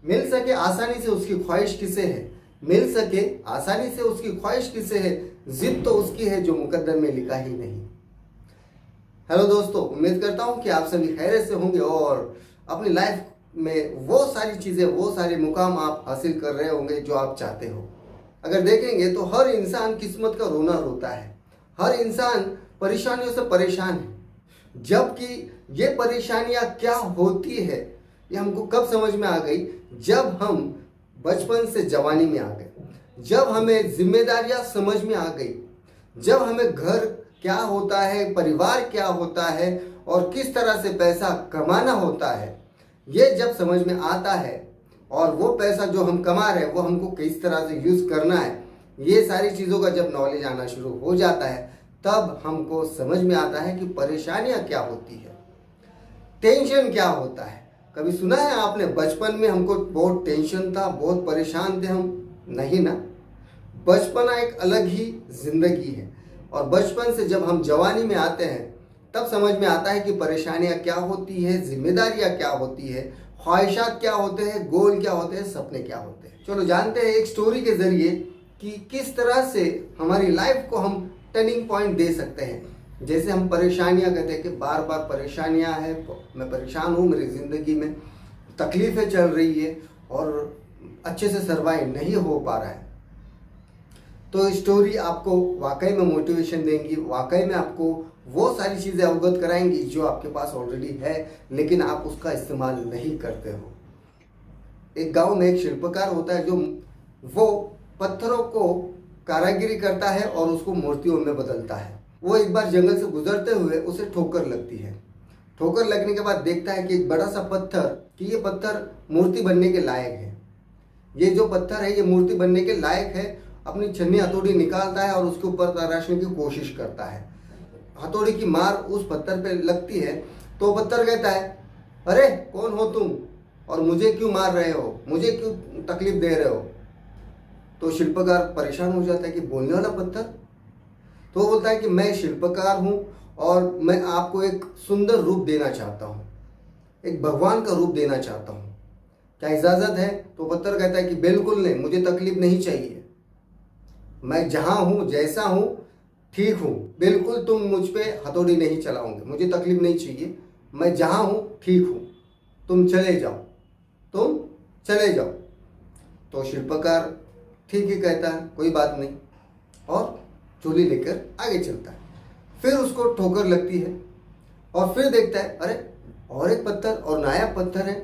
मिल सके आसानी से उसकी ख्वाहिश किसे है, मिल सके आसानी से उसकी ख्वाहिश किसे है, जिद तो उसकी है जो मुकद्दर में लिखा ही नहीं। हेलो दोस्तों, उम्मीद करता हूं कि आप सभी खैरियत से होंगे और अपनी लाइफ में वो सारी चीज़ें, वो सारे मुकाम आप हासिल कर रहे होंगे जो आप चाहते हो। अगर देखेंगे तो हर इंसान किस्मत का रोना रोता है, हर इंसान परेशानियों से परेशान है। जबकि ये परेशानियां क्या होती है ये हमको कब समझ में आ गई, जब हम बचपन से जवानी में आ गए, जब हमें जिम्मेदारियां समझ में आ गई, जब हमें घर क्या होता है, परिवार क्या होता है और किस तरह से पैसा कमाना होता है, ये जब समझ में आता है और वो पैसा जो हम कमा रहे हैं वो हमको किस तरह से यूज़ करना है, ये सारी चीज़ों का जब नॉलेज आना शुरू हो जाता है तब हमको समझ में आता है कि परेशानियां क्या होती है, टेंशन क्या होता है। कभी सुना है आपने बचपन में हमको बहुत टेंशन था, बहुत परेशान थे हम? नहीं ना। बचपना एक अलग ही जिंदगी है और बचपन से जब हम जवानी में आते हैं तब समझ में आता है कि परेशानियां क्या होती है, जिम्मेदारियां क्या होती है, ख्वाहिशात क्या होते हैं, गोल क्या होते हैं, सपने क्या होते हैं। चलो जानते हैं एक स्टोरी के जरिए कि किस तरह से हमारी लाइफ को हम टर्निंग पॉइंट दे सकते हैं। जैसे हम परेशानियां कहते हैं कि बार बार परेशानियां हैं, मैं परेशान हूँ, मेरी ज़िंदगी में तकलीफ़ें चल रही है और अच्छे से सर्वाइव नहीं हो पा रहा है। तो स्टोरी आपको वाकई में मोटिवेशन देंगी, वाकई में आपको वो सारी चीज़ें अवगत कराएंगी जो आपके पास ऑलरेडी है लेकिन आप उसका इस्तेमाल नहीं करते हो। एक गांव में एक शिल्पकार होता है जो वो पत्थरों को कारागिरी करता है और उसको मूर्तियों में बदलता है। वो एक बार जंगल से गुजरते हुए उसे ठोकर लगती है। ठोकर लगने के बाद देखता है कि एक बड़ा सा पत्थर, कि ये पत्थर मूर्ति बनने के लायक है, ये जो पत्थर है ये मूर्ति बनने के लायक है। अपनी छन्नी हथौड़ी निकालता है और उसके ऊपर तराशने की कोशिश करता है। हथौड़ी की मार उस पत्थर पे लगती है तो पत्थर कहता है, अरे कौन हो तुम और मुझे क्यों मार रहे हो, मुझे क्यों तकलीफ दे रहे हो। तो शिल्पकार परेशान हो जाता है कि बोलने वाला पत्थर। तो वो बोलता है कि मैं शिल्पकार हूँ और मैं आपको एक सुंदर रूप देना चाहता हूँ, एक भगवान का रूप देना चाहता हूँ, क्या इजाज़त है। तो पत्थर कहता है कि बिल्कुल नहीं, मुझे तकलीफ नहीं चाहिए, मैं जहाँ हूँ जैसा हूँ ठीक हूँ, बिल्कुल तुम मुझ पे हथौड़ी नहीं चलाओगे, मुझे तकलीफ नहीं चाहिए, मैं जहाँ हूँ ठीक हूँ, तुम चले जाओ, तुम चले जाओ। तो शिल्पकार ठीक ही कहता है, कोई बात नहीं, और चूली लेकर आगे चलता है। फिर उसको ठोकर लगती है और फिर देखता है, अरे और एक पत्थर और नायाब पत्थर है।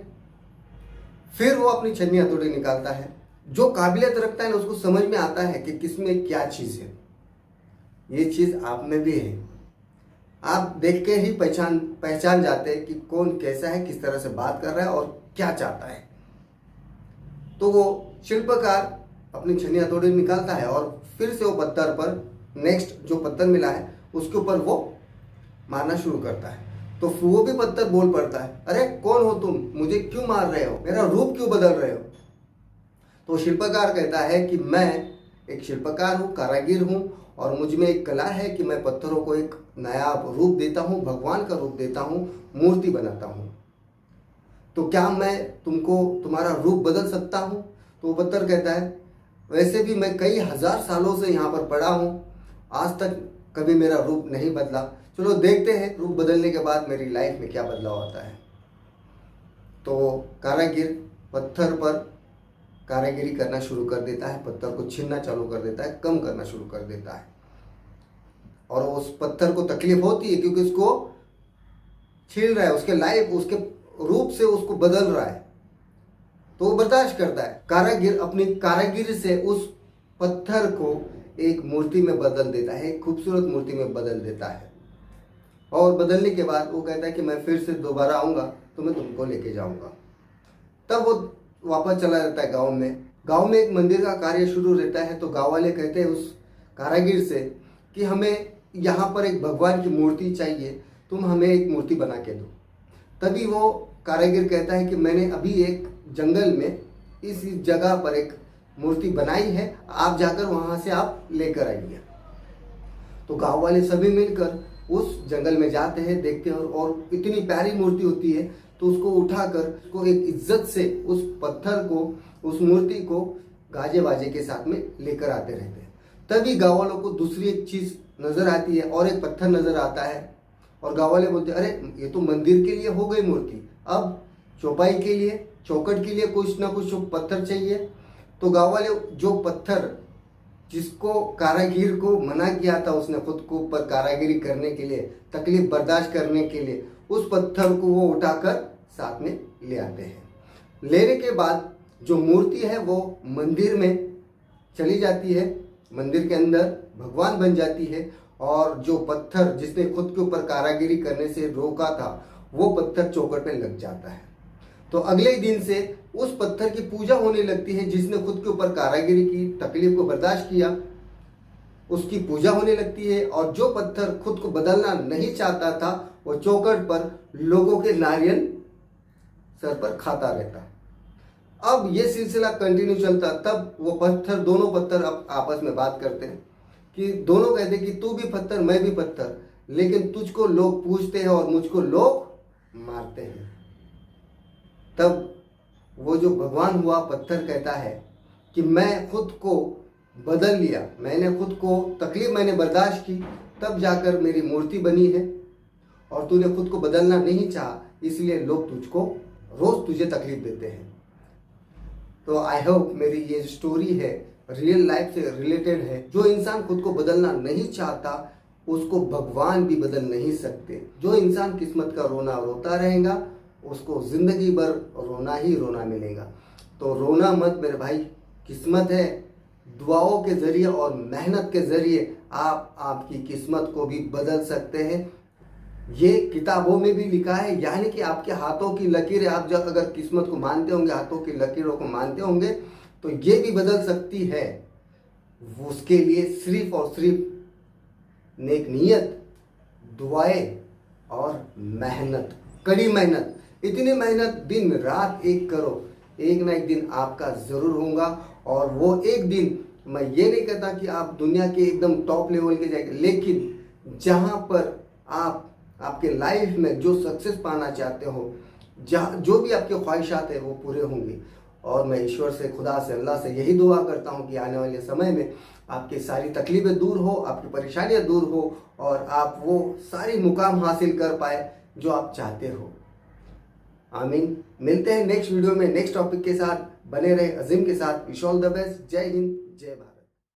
फिर वो अपनी छन्नी हथौड़ी निकालता है। जो काबिलियत रखता है ना उसको समझ में आता है कि किसमें क्या चीज़ है। ये चीज़ आप में भी है, आप देख के ही पहचान जाते हैं कि कौन कैसा है, किस तरह से बात कर रहा है और क्या चाहता है। तो वो शिल्पकार अपनी छन्नी हथौड़ी निकालता है और फिर से वो पत्थर पर, नेक्स्ट जो पत्थर मिला है उसके ऊपर वो मारना शुरू करता है। तो वो भी पत्थर बोल पड़ता है, अरे कौन हो तुम, मुझे क्यों मार रहे हो, मेरा रूप क्यों बदल रहे हो। तो शिल्पकार कहता है कि मैं एक शिल्पकार हूँ, कारागिर हूँ और मुझ में एक कला है कि मैं पत्थरों को एक नायाब रूप देता हूँ, भगवान का रूप देता हूँ, मूर्ति बनाता हूँ। तो क्या मैं तुमको तुम्हारा रूप बदल सकता हूँ। तो वो पत्थर कहता है, वैसे भी मैं कई हजार सालों से यहाँ पर पड़ा हूँ, आज तक कभी मेरा रूप नहीं बदला, चलो देखते हैं रूप बदलने के बाद मेरी लाइफ में क्या बदलाव आता है। तो कारागिर पत्थर पर कारागिरी करना शुरू कर देता है, पत्थर को छीनना चालू कर देता है, कम करना शुरू कर देता है। और उस पत्थर को तकलीफ होती है क्योंकि उसको छील रहा है, उसके लाइफ, उसके रूप से उसको बदल रहा है, तो वो बर्दाश्त करता है। कारागिर अपनी कारागिरी से उस पत्थर को एक मूर्ति में बदल देता है, एक खूबसूरत मूर्ति में बदल देता है। और बदलने के बाद वो कहता है कि मैं फिर से दोबारा आऊँगा तो मैं तुमको लेके जाऊँगा। तब वो वापस चला जाता है गांव में। गांव में एक मंदिर का कार्य शुरू रहता है। तो गांव वाले कहते हैं उस कारागिर से कि हमें यहाँ पर एक भगवान की मूर्ति चाहिए, तुम हमें एक मूर्ति बना के दो। तभी वो कारागिर कहता है कि मैंने अभी एक जंगल में इस जगह पर एक मूर्ति बनाई है, आप जाकर वहाँ से आप लेकर आइए। तो गांव वाले सभी मिलकर उस जंगल में जाते हैं, देखते हैं और इतनी प्यारी मूर्ति होती है। तो उसको उठाकर उसको एक इज्जत से उस पत्थर को, उस मूर्ति को गाजे बाजे के साथ में लेकर आते रहते हैं। तभी गाँव वालों को दूसरी एक चीज नजर आती है और एक पत्थर नजर आता है और गाँव वाले बोलते हैं, अरे ये तो मंदिर के लिए हो गई मूर्ति, अब चौपाई के लिए, चौखट के लिए कुछ ना कुछ पत्थर चाहिए। तो गाँव वाले जो पत्थर, जिसको कारागिर को मना किया था उसने खुद को ऊपर कारागिरी करने के लिए, तकलीफ बर्दाश्त करने के लिए, उस पत्थर को वो उठाकर साथ में ले आते हैं। लेने के बाद जो मूर्ति है वो मंदिर में चली जाती है, मंदिर के अंदर भगवान बन जाती है और जो पत्थर जिसने खुद के ऊपर कारागिरी करने से रोका था वो पत्थर चौखट पे लग जाता है। तो अगले दिन से उस पत्थर की पूजा होने लगती है, जिसने खुद के ऊपर कारागिरी की, तकलीफ को बर्दाश्त किया, उसकी पूजा होने लगती है। और जो पत्थर खुद को बदलना नहीं चाहता था वो चौखट पर लोगों के नारियल सर पर खाता रहता। अब ये सिलसिला कंटिन्यू चलता, तब वो पत्थर, दोनों पत्थर अब आपस में बात करते हैं कि दोनों कहते कि तू भी पत्थर मैं भी पत्थर, लेकिन तुझको लोग पूजते हैं और मुझको लोग मारते हैं। तब वो जो भगवान हुआ पत्थर कहता है कि मैं खुद को बदल लिया, मैंने खुद को तकलीफ मैंने बर्दाश्त की, तब जाकर मेरी मूर्ति बनी है और तूने खुद को बदलना नहीं चाहा, इसलिए लोग तुझको रोज तुझे तकलीफ देते हैं। तो आई होप मेरी ये स्टोरी है रियल लाइफ से रिलेटेड है। जो इंसान खुद को बदलना नहीं चाहता उसको भगवान भी बदल नहीं सकते। जो इंसान किस्मत का रोना रोता रहेगा उसको जिंदगी भर रोना ही रोना मिलेगा। तो रोना मत मेरे भाई, किस्मत है, दुआओं के जरिए और मेहनत के जरिए आप आपकी किस्मत को भी बदल सकते हैं। ये किताबों में भी लिखा है, यानी कि आपके हाथों की लकीरें, आप जब अगर किस्मत को मानते होंगे, हाथों की लकीरों को मानते होंगे, तो ये भी बदल सकती है। उसके लिए सिर्फ और सिर्फ नेक नीयत, दुआएं और मेहनत, कड़ी मेहनत, इतनी मेहनत दिन रात एक करो, एक ना एक दिन आपका जरूर होगा। और वो एक दिन, मैं ये नहीं कहता कि आप दुनिया के एकदम टॉप लेवल के जाएंगे, लेकिन जहां पर आप आपके लाइफ में जो सक्सेस पाना चाहते हो, जहाँ जो भी आपके ख्वाहिशात है वो पूरे होंगे। और मैं ईश्वर से, खुदा से, अल्लाह से यही दुआ करता हूँ कि आने वाले समय में आपकी सारी तकलीफें दूर हो, आपकी परेशानियां दूर हो और आप वो सारी मुकाम हासिल कर पाए जो आप चाहते हो। आमीन। मिलते हैं नेक्स्ट वीडियो में नेक्स्ट टॉपिक के साथ। बने रहे अजीम के साथ। Wish all the best. जय हिंद, जय भारत।